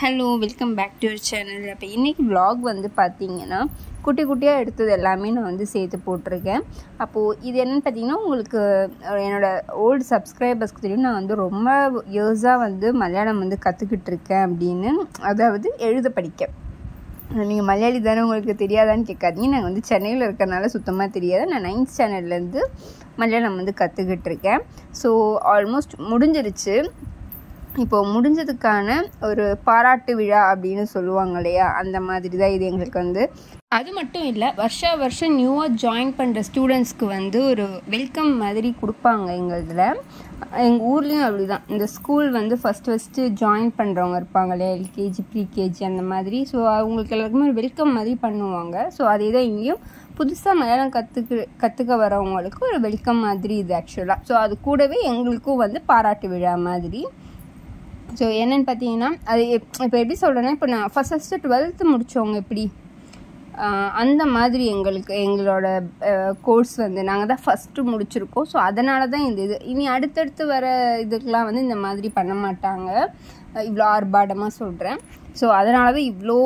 Hello, welcome back to your channel. அப்போ இன்றைக்கி vlog வந்து பார்த்திங்கன்னா குட்டி குட்டியாக எடுத்தது எல்லாமே நான் வந்து சேர்த்து போட்டிருக்கேன். அப்போது இது என்னென்னு பார்த்திங்கன்னா, உங்களுக்கு என்னோடய ஓல்டு சப்ஸ்கிரைபர்ஸ்க்கு தெரியும், நான் வந்து ரொம்ப இயர்ஸாக வந்து மலையாளம் வந்து கற்றுக்கிட்டு இருக்கேன் அப்படின்னு. அதாவது எழுத படிக்க. நீங்கள் மலையாளி தானே, உங்களுக்கு தெரியாதான்னு கேட்காதீங்க. நாங்கள் வந்து சென்னையில் இருக்கிறனால சுத்தமாக தெரியாது. நான் 9th ஸ்டாண்டர்ட்லேருந்து மலையாளம் வந்து கற்றுக்கிட்டு இருக்கேன். ஸோ ஆல்மோஸ்ட் முடிஞ்சிருச்சு. இப்போது முடிஞ்சதுக்கான ஒரு பாராட்டு விழா அப்படின்னு சொல்லுவாங்க இல்லையா, அந்த மாதிரி தான் இது எங்களுக்கு வந்து. அது மட்டும் இல்லை, வருஷம் நியூவாக ஜாயின் பண்ணுற ஸ்டூடெண்ட்ஸ்க்கு வந்து ஒரு வெல்கம் மாதிரி கொடுப்பாங்க எங்கள் இதில். எங்கள் ஊர்லேயும் அப்படி தான். இந்த ஸ்கூல் வந்து ஃபஸ்ட்டு ஜாயின் பண்ணுறவங்க இருப்பாங்க இல்லையா, எல்கேஜி ப்ரீகேஜி அந்த மாதிரி. ஸோ அவங்களுக்கு எல்லாருக்குமே ஒரு வெல்கம் மாதிரி பண்ணுவாங்க. ஸோ அதே தான் இங்கேயும் புதுசாக மலையாளம் கற்றுக்க வரவங்களுக்கு ஒரு வெல்கம் மாதிரி இது ஆக்சுவலாக. ஸோ அது கூடவே எங்களுக்கும் வந்து பாராட்டு விழா மாதிரி. ஸோ என்னென்னு பார்த்தீங்கன்னா, அது இப்போ எப்படி சொல்கிறேன்னா, இப்போ நான் ஃபஸ்ட்டு 12th முடித்தவங்க எப்படி அந்த மாதிரி எங்களோட கோர்ஸ் வந்து நாங்கள் தான் ஃபஸ்ட்டு முடிச்சிருக்கோம். ஸோ அதனால தான் இந்த இது இனி அடுத்தடுத்து வர இதுக்கெலாம் வந்து இந்த மாதிரி பண்ண மாட்டாங்க. இவ்வளோ ஆர்ப்பாட்டமாக சொல்கிறேன். ஸோ அதனால தான் இவ்வளோ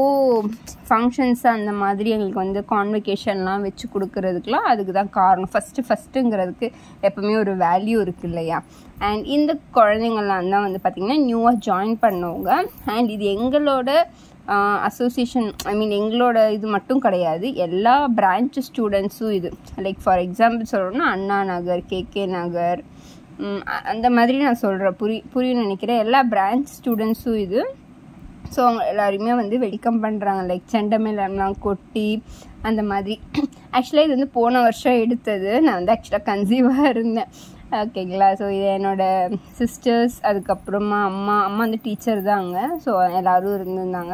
ஃபங்க்ஷன்ஸ் அந்த மாதிரி எங்களுக்கு வந்து கான்வெகேஷன்லாம் வச்சு கொடுக்குறதுக்குலாம் அதுக்கு தான் காரணம். ஃபஸ்ட்டுங்கிறதுக்கு எப்போவுமே ஒரு வேல்யூ இருக்குது இல்லையா. அண்ட் இந்த குழந்தைங்கள்லாம் தான் வந்து பார்த்திங்கன்னா நியூவாக ஜாயின் பண்ணவங்க. அண்ட் இது எங்களோட அசோசியேஷன், எங்களோட இது மட்டும் கிடையாது, எல்லா பிரான்ச் ஸ்டூடெண்ட்ஸும் இது. லைக் ஃபார் எக்ஸாம்பிள் சொல்லணும்னா அண்ணா நகர், கேகே நகர், அந்த மாதிரி நான் சொல்கிறேன். புரியும் நினைக்கிறேன். எல்லா பிரான்ச் ஸ்டூடெண்ட்ஸும் இது. ஸோ அவங்க எல்லாருமே வந்து வெல்கம் பண்ணுறாங்க. லைக் செண்டமேலாம் கொட்டி அந்த மாதிரி. ஆக்சுவலாக இது வந்து போன வருஷம் எடுத்தது. நான் வந்து ஆக்சுவலாக கன்சீவாக இருந்தேன். ஓகேங்களா. ஸோ இது என்னோடய சிஸ்டர்ஸ், அதுக்கப்புறமா அம்மா வந்து டீச்சர் தாங்க. ஸோ எல்லோரும் இருந்திருந்தாங்க.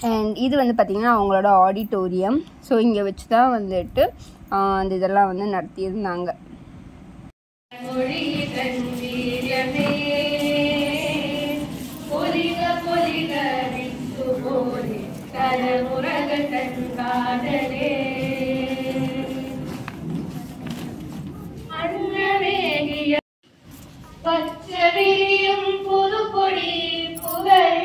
அண்ட் இது வந்து பார்த்திங்கன்னா அவங்களோட ஆடிட்டோரியம். ஸோ இங்கே வச்சு தான் வந்துட்டு அந்த இதெல்லாம் வந்து நடத்தியிருந்தாங்க. பச்சவிரியும் புதுப்பொடி புகழ்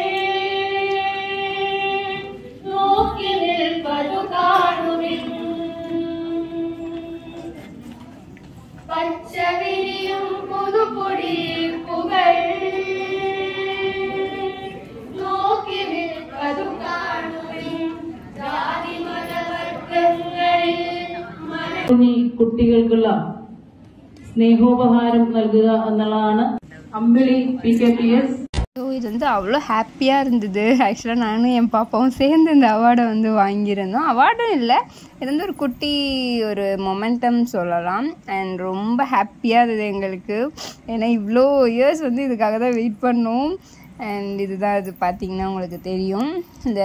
நோக்கி நிற்பது காணுமின். பச்சவிரியும் புதுப்பொடி புகழ் நோக்கி நிற்பது காணுமின். ஜாதி மத வர்க்கங்களில் കുട്ടികൾക്കുള്ള സ്നേഹോപഹാരം നൽകുക എന്നുള്ളതാണ് അമ്പിളി PKPS. ஸோ இது வந்து அவ்வளோ ஹாப்பியாக இருந்தது. ஆக்சுவலாக நானும் என் பாப்பாவும் சேர்ந்து இந்த அவார்டை வந்து வாங்கியிருந்தோம். அவார்டும் இல்லை, இது வந்து ஒரு குட்டி ஒரு மொமெண்டம் சொல்லலாம். அண்ட் ரொம்ப ஹாப்பியாக இருந்தது எங்களுக்கு. ஏன்னா இவ்வளோ இயர்ஸ் வந்து இதுக்காக தான் வெயிட் பண்ணோம். அண்ட் இதுதான் இது பார்த்திங்கன்னா உங்களுக்கு தெரியும். இந்த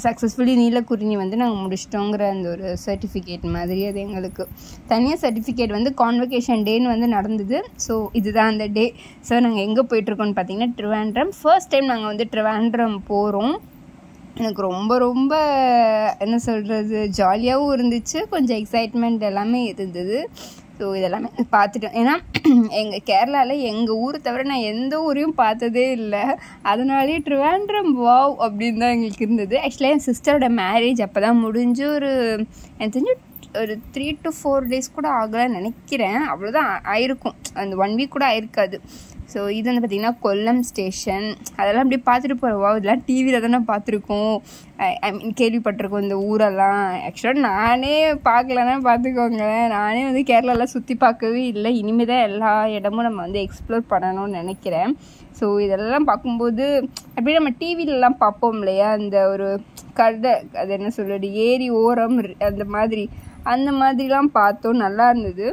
சக்ஸஸ்ஃபுல்லி நீலக்குறிஞ்சி வந்து நாங்கள் முடிச்சிட்டோங்கிற அந்த ஒரு சர்டிஃபிகேட் மாதிரி. அது எங்களுக்கு தனியாக சர்டிஃபிகேட் வந்து கான்வெகேஷன் டேன்னு வந்து நடந்தது. ஸோ இதுதான் அந்த டே. ஸோ நாங்கள் எங்கே போயிட்டுருக்கோன்னு பார்த்தீங்கன்னா ட்ரிவாண்ட்ரம். ஃபர்ஸ்ட் டைம் நாங்கள் வந்து ட்ரிவாண்ட்ரம் போகிறோம். எனக்கு ரொம்ப என்ன சொல்கிறது, ஜாலியாகவும் இருந்துச்சு, கொஞ்சம் எக்ஸைட்மெண்ட் எல்லாமே இருந்தது. ஸோ இதெல்லாமே பார்த்துட்டோம். ஏன்னா எங்கள் கேரளாவில் எங்கள் ஊரை தவிர நான் எந்த ஊரையும் பார்த்ததே இல்லை. அதனாலே ட்ரிவாண்ட்ரம் வாவ் அப்படின்னு தான் எங்களுக்கு இருந்தது. ஆக்சுவலாக என் சிஸ்டரோட மேரேஜ் அப்போ தான் முடிஞ்சு எனக்கு தெரிஞ்சு ஒரு 3 to 4 days கூட ஆகலைன்னு நினைக்கிறேன். அவ்வளோதான் ஆயிருக்கும், அந்த 1 week கூட ஆயிருக்காது. ஸோ இது வந்து பார்த்திங்கன்னா கொல்லம் ஸ்டேஷன். அதெல்லாம் அப்படி பார்த்துட்டு போகிறவா, இதெல்லாம் டிவியில் தானே பார்த்துருக்கோம், கேள்விப்பட்டிருக்கோம் இந்த ஊரெல்லாம். ஆக்சுவலாக நானே பார்க்கலன்னா பார்த்துக்கோங்க. நானே வந்து கேரளாலாம் சுற்றி பார்க்கவே இல்லை. இனிமேல் தான் எல்லா இடமும் நம்ம வந்து எக்ஸ்ப்ளோர் பண்ணணும்னு நினைக்கிறேன். ஸோ இதெல்லாம் பார்க்கும்போது அப்படியே நம்ம டிவிலெலாம் பார்ப்போம் இல்லையா, அந்த ஒரு கடை, அது என்ன சொல்கிறது, ஏரி ஓரம் அந்த மாதிரிலாம் பார்த்தோம். நல்லா இருந்தது.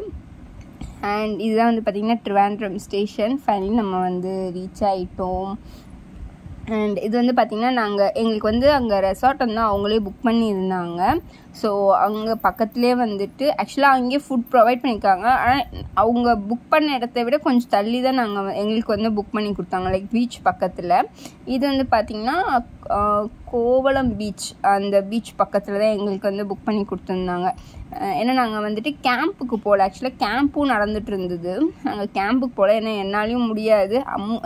அண்ட் இதுதான் வந்து பார்த்திங்கன்னா ட்ரிவாண்ட்ரம் ஸ்டேஷன். ஃபைனலி நம்ம வந்து ரீச் ஆகிட்டோம். அண்ட் இது வந்து பார்த்திங்கன்னா எங்களுக்கு வந்து அங்கே ரெசார்ட் வந்து அவங்களே புக் பண்ணியிருந்தாங்க. ஸோ அங்கே பக்கத்துலேயே வந்துட்டு ஆக்சுவலாக அங்கேயே ஃபுட் ப்ரொவைட் பண்ணியிருக்காங்க. ஆனால் அவங்க புக் பண்ண இடத்த விட கொஞ்சம் தள்ளி தான் எங்களுக்கு வந்து புக் பண்ணி கொடுத்தாங்க, லைக் பீச் பக்கத்தில். இது வந்து பார்த்திங்கன்னா கோவளம் பீச், அந்த பீச் பக்கத்தில் தான் எங்களுக்கு வந்து புக் பண்ணி கொடுத்துருந்தாங்க. ஏன்னா நாங்கள் வந்துட்டு கேம்புக்கு போகல. ஆக்சுவலாக கேம்பும் நடந்துகிட்டு இருந்தது. நாங்கள் கேம்புக்கு போகல, ஏன்னா என்னாலையும் முடியாது.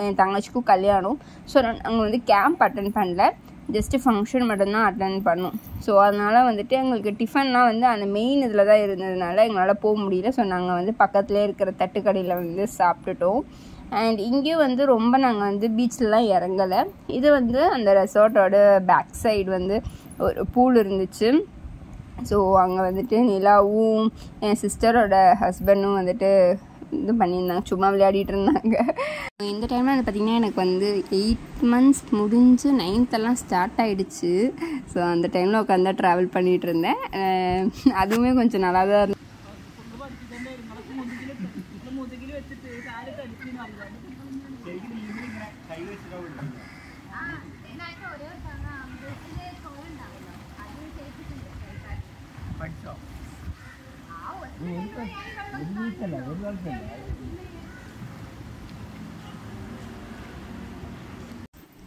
என் தங்கச்சிக்கும் கல்யாணம். ஸோ நாங்கள் வந்து கேம்ப் அட்டன் பண்ணல, ஜஸ்ட்டு ஃபங்க்ஷன் மட்டும்தான் அட்டன் பண்ணோம். ஸோ அதனால் வந்துட்டு எங்களுக்கு டிஃபன்லாம் வந்து அந்த மெயின் இதில் தான் இருந்ததுனால எங்களால் போக முடியல. ஸோ நாங்கள் வந்து பக்கத்துலேயே இருக்கிற தட்டுக்கடையில் வந்து சாப்பிட்டுட்டோம். அண்ட் இங்கேயும் வந்து ரொம்ப நாங்கள் வந்து பீச்லலாம் இறங்கலை. இது வந்து அந்த ரெசார்ட்டோட பேக் சைடு வந்து ஒரு பூல் இருந்துச்சு. ஸோ அங்கே வந்துட்டு நிலாவும் என் சிஸ்டரோட ஹஸ்பண்டும் வந்துட்டு இது பண்ணியிருந்தாங்க, சும்மா விளையாடிட்டு இருந்தாங்க. இந்த டைமில் வந்து பார்த்திங்கன்னா எனக்கு வந்து 8 months முடிஞ்சு 9th ஸ்டார்ட் ஆகிடுச்சு. ஸோ அந்த டைமில் உட்காந்து ட்ராவல் பண்ணிகிட்டு இருந்தேன். அதுவுமே கொஞ்சம் நல்லா தான் இருந்தது.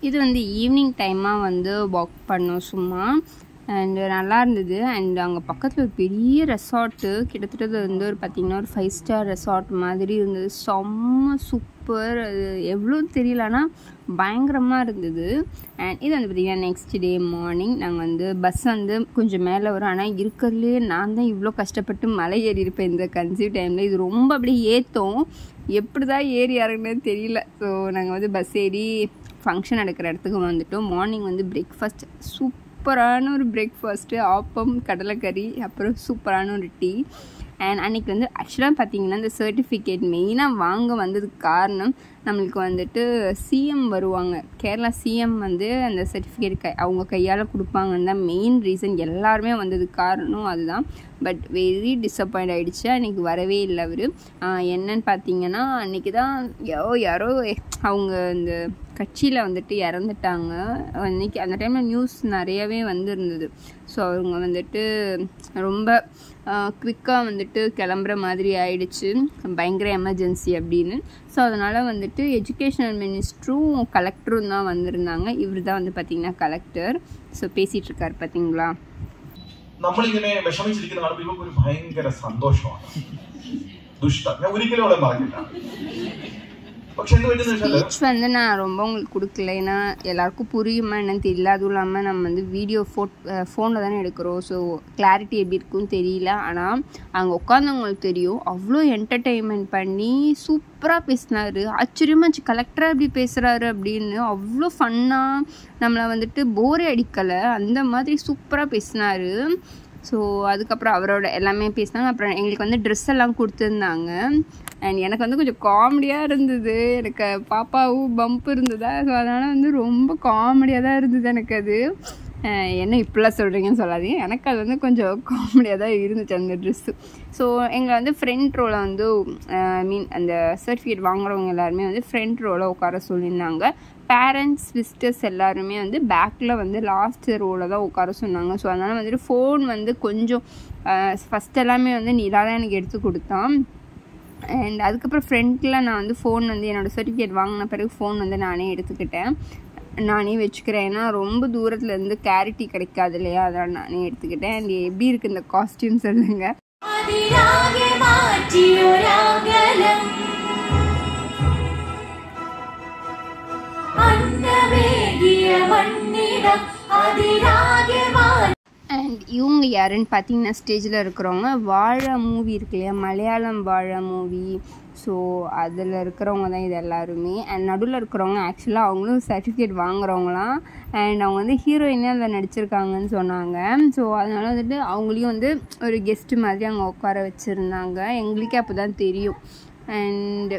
இது வந்து ஈவினிங் டைமாக வந்து வாக் பண்ணோம் சும்மா. அண்டு நல்லா இருந்தது. அண்ட் அங்கே பக்கத்தில் ஒரு பெரிய ரெசார்ட்டு, கிட்டத்தட்ட வந்து ஒரு பார்த்திங்கன்னா ஒரு 5 star ரெசார்ட் மாதிரி இருந்தது. செம்ம சூப்பர். அது எவ்வளோன்னு தெரியல, ஆனால் பயங்கரமாக இருந்தது. அண்ட் இது வந்து பார்த்திங்கன்னா நெக்ஸ்ட் டே மார்னிங் நாங்கள் வந்து பஸ் வந்து கொஞ்சம் மேலே வரும். ஆனால் இருக்கிறதுலே நான் தான் இவ்வளோ கஷ்டப்பட்டு மலை ஏறி இருப்பேன் இந்த கன்சீவ் டைமில். இது ரொம்ப அப்படியே ஏற்றும், எப்படி தான் ஏறி இறங்குனேன்னு தெரியல. ஸோ நாங்கள் வந்து பஸ் ஏறி ஃபங்க்ஷன் நடக்கிற இடத்துக்கு வந்துட்டோம். மார்னிங் வந்து பிரேக்ஃபாஸ்ட் சூப்பரான ஒரு பிரேக்ஃபாஸ்ட்டு, ஆப்பம், கடலைக்கறி, அப்புறம் சூப்பரான ஒரு டீ. அண்ட் அன்றைக்கி வந்து ஆக்சுவலாக பார்த்திங்கன்னா இந்த சர்டிஃபிகேட் மெயினாக வாங்க வந்ததுக்கு காரணம், நம்மளுக்கு வந்துட்டு சிஎம் வருவாங்க, கேரளா சிஎம் வந்து அந்த சர்டிஃபிகேட் அவங்க கையால் கொடுப்பாங்கன்னு தான் மெயின் ரீசன். எல்லாருமே வந்ததுக்கு காரணம் அதுதான். பட் வெரி டிஸப்பாயிண்ட் ஆகிடுச்சு. அன்றைக்கி வரவே இல்லை அவர். என்னன்னு பார்த்தீங்கன்னா அன்றைக்கி தான் யாரோ அவங்க இந்த கட்சியில் வந்துட்டு இறந்துட்டாங்க அன்றைக்கி. அந்த டைமில் நியூஸ் நிறையவே வந்துருந்தது. ஸோ அவங்க வந்துட்டு ரொம்ப குவிக்காக வந்துட்டு கிளம்புற மாதிரி ஆயிடுச்சு, பயங்கர எமர்ஜென்சி அப்படின்னு. ஸோ அதனால் வந்துட்டு எஜுகேஷனல் மினிஸ்டரும் கலெக்டரும் தான் வந்திருந்தாங்க. இவர் தான் வந்து பார்த்திங்கன்னா கலெக்டர். ஸோ பேசிகிட்டு இருக்காரு பார்த்தீங்களா. നമ്മളിങ്ങനെ വിഷമിച്ചിരിക്കുന്ന കാണുമ്പോൾ ഇവർക്ക് ഒരു ഭയങ്കര സന്തോഷമാണ്. ദുഷ്ട ഞാൻ ഒരിക്കലും അവളെ മറക്കില്ല. ஸ்பீச் வந்து நான் ரொம்ப உங்களுக்கு கொடுக்கல, ஏன்னா எல்லாருக்கும் புரியுமா என்னன்னு தெரியல. அதுவும் இல்லாமல் நம்ம வந்து வீடியோ ஃபோனில் தானே எடுக்கிறோம். ஸோ கிளாரிட்டி எப்படி இருக்குன்னு தெரியல. ஆனால் அங்கே உட்காந்தவங்களுக்கு தெரியும், அவ்வளோ என்டர்டெயின்மெண்ட் பண்ணி சூப்பராக பேசினார். ஆச்சரியமாச்சு, கலெக்டராக எப்படி பேசுகிறாரு அப்படின்னு. அவ்வளோ ஃபன்னாக நம்மளை வந்துட்டு போரே அடிக்கலை, அந்த மாதிரி சூப்பராக பேசினார். ஸோ அதுக்கப்புறம் அவரோட எல்லாமே பேசினாங்க. அப்புறம் எங்களுக்கு வந்து ட்ரெஸ் எல்லாம் கொடுத்துருந்தாங்க. அண்ட் எனக்கு வந்து கொஞ்சம் காமெடியாக இருந்தது. எனக்கு பாப்பாவும் பம்ப் இருந்ததா, ஸோ அதனால் வந்து ரொம்ப காமெடியாக தான் இருந்தது எனக்கு அது. என்ன இப்படிலாம் சொல்கிறீங்கன்னு சொல்லாதீங்க, எனக்கு அது வந்து கொஞ்சம் காமெடியாக தான் இருந்துச்சு அந்த ட்ரெஸ்ஸு. ஸோ எங்களை வந்து ஃப்ரண்ட் ரோவில் வந்து அந்த சர்டிஃபிகேட் வாங்குறவங்க எல்லாருமே வந்து ஃப்ரண்ட் ரோவில் உட்கார சொல்லியிருந்தாங்க. பேரண்ட்ஸ் விசிட்டர்ஸ் எல்லாருமே வந்து பேக்கில் வந்து லாஸ்ட் ரோவில் தான் உட்கார சொன்னாங்க. ஸோ அதனால் வந்துட்டு ஃபோன் வந்து கொஞ்சம் ஃபஸ்ட் எல்லாமே வந்து நிலா தான் எனக்கு எடுத்து கொடுத்தான். அண்ட் அதுக்கப்புறம் ஃப்ரண்ட்டில் நான் வந்து ஃபோன் வந்து என்னோடய சர்டிஃபிகேட் வாங்கின பிறகு ஃபோன் வந்து நானே எடுத்துக்கிட்டேன், நானே வச்சுக்கிறேன். ஏன்னா ரொம்ப தூரத்துலேருந்து கிளாரிட்டி கிடைக்காது இல்லையா, அதனால் நானே எடுத்துக்கிட்டேன். அண்ட் எப்படி இருக்குது இந்த காஸ்டியூம் சொல்லுங்கள். அண்ட் இவங்க யாருன்னு பார்த்தீங்கன்னா ஸ்டேஜில் இருக்கிறவங்க வாழை மூவி இருக்கு இல்லையா, மலையாளம் வாழை மூவி. ஸோ அதில் இருக்கிறவங்க தான் இது எல்லாருமே. அண்ட் நடுவில் இருக்கிறவங்க ஆக்சுவலாக அவங்களும் சர்டிஃபிகேட் வாங்குறவங்களாம். அண்ட் அவங்க வந்து ஹீரோயினாக அதில் நடிச்சிருக்காங்கன்னு சொன்னாங்க. ஸோ அதனால் வந்துட்டு அவங்களையும் வந்து ஒரு கெஸ்ட்டு மாதிரி அங்கே உட்கார வச்சுருந்தாங்க. எங்களுக்கே அப்போ தான் தெரியும். அண்ட்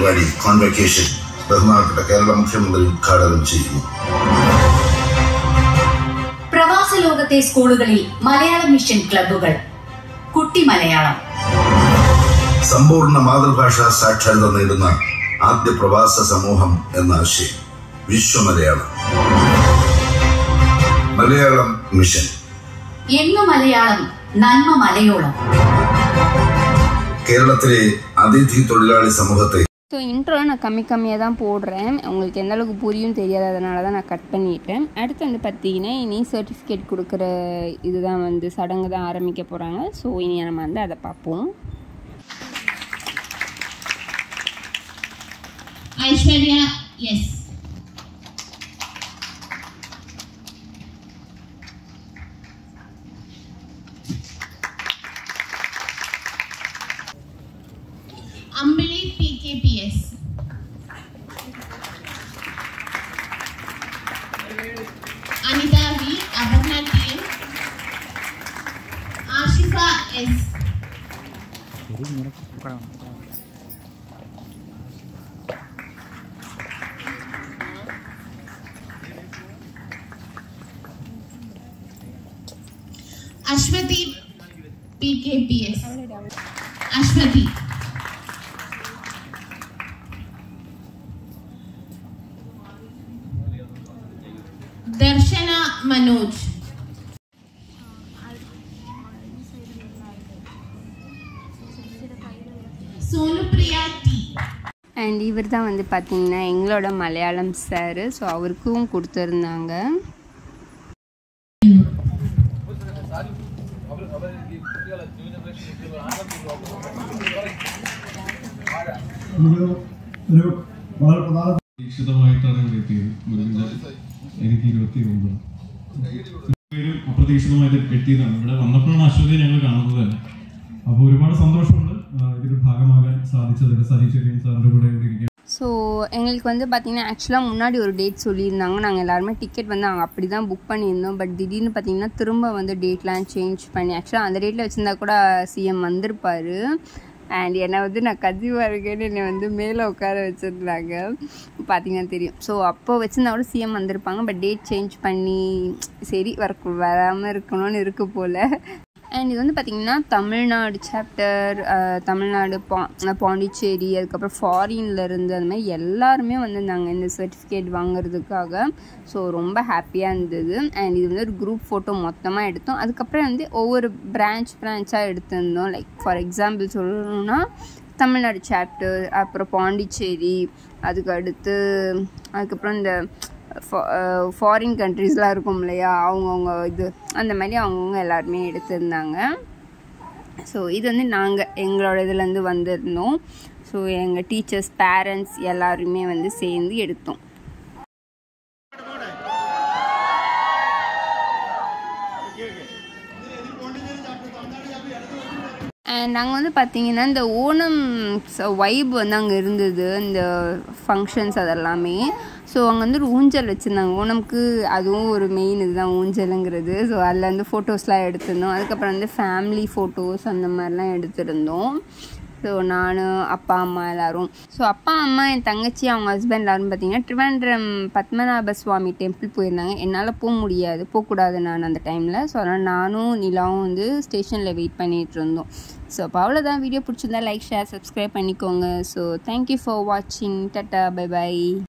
പരിപാടി കോൺവെക്കേഷൻ ബഹുമാനപ്പെട്ട കേരള മുഖ്യമന്ത്രി ഉദ്ഘാടനം ചെയ്യുന്നു. പ്രവാസ ലോകത്തെ സ്കൂളുകളിൽ മലയാളം മിഷൻ ക്ലബ്ബുകൾ. കുട്ടി മലയാളം. സമ്പൂർണ്ണ മാതൃഭാഷാ സാക്ഷരത നേടുന്ന ആദ്യ പ്രവാസ സമൂഹം എന്ന ആശയം വിശ്വമലയാളം. മലയാളം മിഷൻ. എന്നു മലയാളം നന്മ മലയോളം. കേരളത്തിലെ அதிதி தொழிலாளி சமூகத்தை ஸோ இன்ட்ரோ நான் கம்மியாக தான் போடுறேன். உங்களுக்கு எந்த அளவுக்கு புரியும் தெரியாது, அதனால தான் நான் கட் பண்ணிட்டேன். அடுத்து வந்து பார்த்தீங்கன்னா இனி சர்டிஃபிகேட் கொடுக்குற இதுதான் வந்து சடங்கு தான் ஆரம்பிக்க போகிறாங்க. ஸோ இனி நம்ம வந்து அதை பார்ப்போம். Aishwarya S. Ambili PKPS. Anitha V. Aparna TM. Ashifa S. Aswathy PKPS. Aswathy. Darshana Manoj. Sonupriya T. And இவர் தான் வந்து பார்த்தீங்கன்னா எங்களோட மலையாளம் சார். ஸோ அவருக்கும் கொடுத்துருந்தாங்க. എനിക്ക് 29 അപ്രതീക്ഷിതമായിട്ട് എത്തിയതാണ്. ഇവിടെ വന്നപ്പോഴാണ് അശ്വതിയെ ഞങ്ങൾ കാണുന്നത് തന്നെ. അപ്പോൾ ഒരുപാട് സന്തോഷമുണ്ട് ഇതിന്റെ ഭാഗമാകാൻ സാധിച്ചത്. സതീശ്വരിയും സാറിന്റെ കൂടെ ഇവിടെ ഇരിക്കാൻ. ஸோ எங்களுக்கு வந்து பார்த்திங்கன்னா ஆக்சுவலாக முன்னாடி ஒரு டேட் சொல்லியிருந்தாங்க. நாங்கள் எல்லாருமே டிக்கெட் வந்து நாங்கள் அப்படி தான் புக் பண்ணியிருந்தோம். பட் திடீர்னு பார்த்திங்கன்னா திரும்ப வந்து டேட்லாம் சேஞ்ச் பண்ணி ஆக்சுவலாக அந்த டேட்டில் வச்சுருந்தா கூட சிஎம் வந்திருப்பார். அண்ட் என்னை வந்து நான் கன்சீவாக இருக்கேன்னு என்னை வந்து மேலே உட்கார வச்சுருந்தாங்க, பார்த்திங்கன்னா தெரியும். ஸோ அப்போ வச்சுருந்தா கூட சிஎம் வந்திருப்பாங்க. பட் டேட் சேஞ்ச் பண்ணி சரி வராமல் இருக்கணும்னு இருக்கு போல். அண்ட் இது வந்து பார்த்திங்கன்னா தமிழ்நாடு சாப்டர், தமிழ்நாடு பாண்டிச்சேரி, அதுக்கப்புறம் ஃபாரின்லேருந்து அந்த மாதிரி எல்லாருமே வந்திருந்தாங்க இந்த சர்டிஃபிகேட் வாங்குறதுக்காக. ஸோ ரொம்ப ஹாப்பியாக இருந்தது. அண்ட் இது வந்து ஒரு குரூப் ஃபோட்டோ மொத்தமாக எடுத்தோம். அதுக்கப்புறம் வந்து ஒவ்வொரு பிரான்ச்சாக எடுத்திருந்தோம். லைக் ஃபார் எக்ஸாம்பிள் சொல்லணும்னா தமிழ்நாடு சாப்டர், அப்புறம் பாண்டிச்சேரி, அதுக்கப்புறம் இந்த ஃபாரின் கண்ட்ரீஸ்லாம் இருக்கும் இல்லையா, அவங்கவுங்க இது அந்த மாதிரி அவங்கவுங்க எல்லாருமே எடுத்திருந்தாங்க. ஸோ இது வந்து நாங்கள் எங்களோட இதுலேருந்து வந்திருந்தோம். ஸோ எங்கள் டீச்சர்ஸ், பேரண்ட்ஸ் எல்லாருமே வந்து சேர்ந்து எடுத்தோம். அண்ட் நாங்கள் வந்து பார்த்திங்கன்னா இந்த ஓணம் வைப் வந்து அங்கே இருந்தது, இந்த ஃபங்க்ஷன்ஸ் அதெல்லாமே. ஸோ அங்கே வந்து ஒரு ஊஞ்சல் வச்சுருந்தாங்க. ஓணம்க்கு அதுவும் ஒரு மெயின் இதுதான் ஊஞ்சலுங்கிறது. ஸோ அதில் வந்து ஃபோட்டோஸ்லாம் எடுத்திருந்தோம். அதுக்கப்புறம் வந்து ஃபேமிலி ஃபோட்டோஸ் அந்த மாதிரிலாம் எடுத்திருந்தோம். ஸோ நான், அப்பா, அம்மா எல்லோரும். ஸோ அப்பா, அம்மா, என் தங்கச்சி, அவங்க ஹஸ்பண்ட் எல்லோரும் பார்த்திங்கன்னா ட்ரிவாண்ட்ரம் பத்மநாப சுவாமி டெம்பிள் போயிருந்தாங்க. என்னால் போகக்கூடாது நான் அந்த டைமில். ஸோ அதனால் நானும் நிலாவும் வந்து ஸ்டேஷனில் வெயிட் பண்ணிகிட்டு இருந்தோம். ஸோ அப்போ அவ்வளோதான். வீடியோ பிடிச்சிருந்தா லைக், ஷேர், சப்ஸ்கிரைப் பண்ணிக்கோங்க. ஸோ தேங்க்யூ ஃபார் வாட்சிங். Tata, bye by.